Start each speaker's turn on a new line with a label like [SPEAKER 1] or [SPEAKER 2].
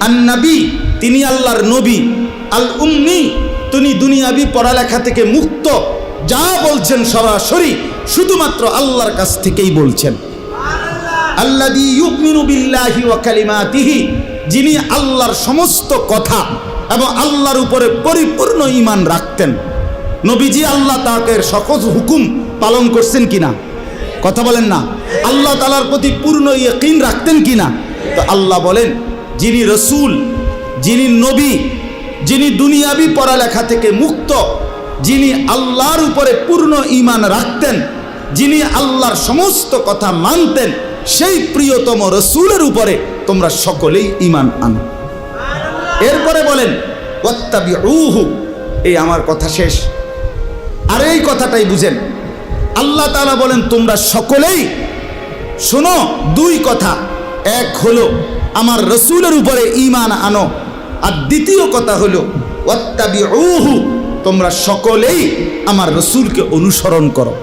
[SPEAKER 1] আন-নবী তিনি আল্লাহর নবী, আল উম্মি তিনি দুনিয়াবি পড়ালেখা থেকে মুক্ত, যা বলছেন সরাসরি শুধুমাত্র আল্লাহর কাছ থেকেই বলছেন। আল্লাযী ইউমিনু বিল্লাহি ওয়া কালিমাতিহি যিনি আল্লাহর সমস্ত কথা এবং আল্লাহর উপরে পরিপূর্ণ ঈমান রাখতেন। নবীজি আল্লাহ তাআলার সকল হুকুম পালন করছেন কিনা? কথা বলেন না। আল্লাহ তাআলার প্রতি পূর্ণ ইয়াকিন রাখতেন কিনা? তো আল্লাহ বলেন যিনি রসূল, যিনি নবী, যিনি দুনিয়াবি পড়ালেখা থেকে মুক্ত, যিনি আল্লাহর উপরে পূর্ণ ঈমান রাখতেন, যিনি আল্লাহর সমস্ত কথা মানতেন, সেই প্রিয়তম রসূলের উপরে তোমরা সকলেই ঈমান আনো। এরপরে বলেন ওয়াত্তাবিউহু, এই আমার কথা শেষ। আর এই কথাটাই বুঝেন, আল্লাহ তাআলা বলেন তোমরা সকলেই শোনো। দুই কথা, এক হলো আমার রসূলের উপরে ঈমান আনো, আর দ্বিতীয় কথা হলো ওয়াত্তাবিউহু, তোমরা সকলেই আমার রসূলকে অনুসরণ করো।